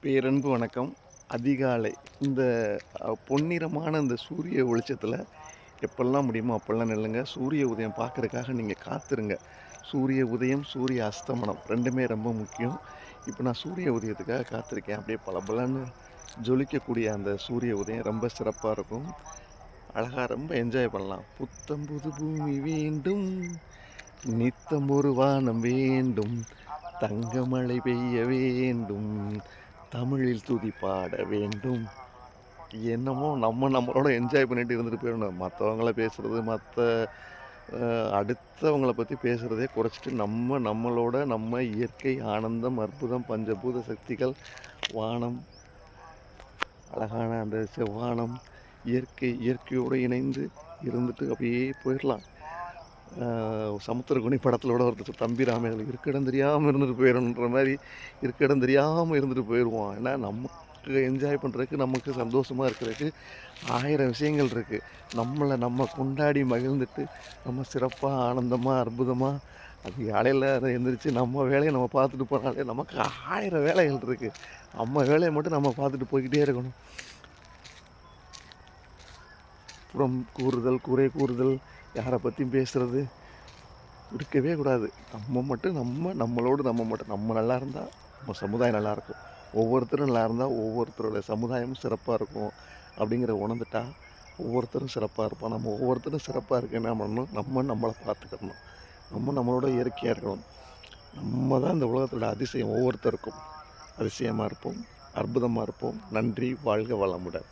பேரன்பு வணக்கம். அதிகாலை இந்த பொன்னிறமான இந்த சூரிய வெளிச்சத்தில எப்பல்லாம் முடியுமோ அப்பல்லாம் நில்லுங்க. சூரிய உதயம் பார்க்கறக்காக நீங்க காத்துருங்க. சூரிய உதயம், சூரிய அஸ்தமனம் 2மே ரொம்ப முக்கியம். இப்ப நான் சூரிய உதயத்துக்காக காத்திருக்கேன். அப்படியே பளபளன்னு ஜொலிக்கக்கூடிய அந்த சூரிய உதயம் ரொம்ப சிறப்பா இருக்கும். அழகா ரொம்ப என்ஜாய் பண்ணலாம். புத்தம் புது பூமி வேண்டும், நித்தம் ஒரு வானம் வேண்டும், தங்க மழை பெய்ய வேண்டும், தமிழில் துதி பாட வேண்டும். என்னமோ நம்மளோட என்ஜாய் பண்ணிட்டு இருந்துட்டு போயிரணும். மத்தவங்கள பேசுறது, அ அடுத்தவங்கள பத்தி பேசுறதே குறைச்சிட்டு, நம்மளோட நம்ம இயற்கை, ஆனந்தம், அற்புதம், பஞ்சபூத சக்திகள், வானம், அழகான அந்த செவ்வானம், இயற்கையோடு இணைந்து இருந்துட்டு அப்படியே போயிரலாம். சமுத்திரகுனி படத்துல கூட ஒருத்தர் தம்பி ராமையால இருக்க இடம் தெரியாம இருந்துட்டு போயிரணுன்ற மாரி, இருக்க இடம் தெரியாம இருந்துட்டு போயிருவோம். ஏன்னா, நமக்கு என்ஜாய் பண்றதுக்கு, நமக்கு சந்தோஷமா இருக்கிறதுக்கு 1000 விஷயங்கள் இருக்கு. நம்ம கொண்டாடி மகிழ்ந்துட்டு, நம்ம சிறப்பா, ஆனந்தமா, அற்புதமா அதிகாலையில எந்திரிச்சு நம்ம வேலைய நம்ம பார்த்துட்டு போனாலே நமக்கு 1000 வேலைகள் இருக்கு. நம்ம வேலைய மட்டும் நம்ம பார்த்துட்டு போய்க்கிட்டே இருக்கணும். புறம் கூறுதல், குறை கூறுதல், யார பத்தியும் பேசுறது இருக்கவே கூடாது. நம்ம மட்டும் நம்மளோடு நம்ம மட்டும் நம்ம நல்லா இருந்தா, நம்ம சமுதாயம் நல்லாயிருக்கும். ஒவ்வொருத்தரும் நல்லா இருந்தா, ஒவ்வொருத்தரோட சமுதாயமும் சிறப்பா இருக்கும். அப்படிங்கிறத உணர்ந்துட்டா, ஒவ்வொருத்தரும் சிறப்பா இருப்போம். நம்ம ஒவ்வொருத்தரும் சிறப்பா இருக்க என்ன பண்ணணும்? நம்மள பார்த்துக்கிடணும். நம்மளோட இயற்கையா இருக்கணும். நம்ம தான் இந்த உலகத்தோட அதிசயம் ஒவ்வொருத்தருக்கும். அதிசயமா இருப்போம். அற்புதமா இருப்போம். நன்றி. வாழ்க வளமுடன்.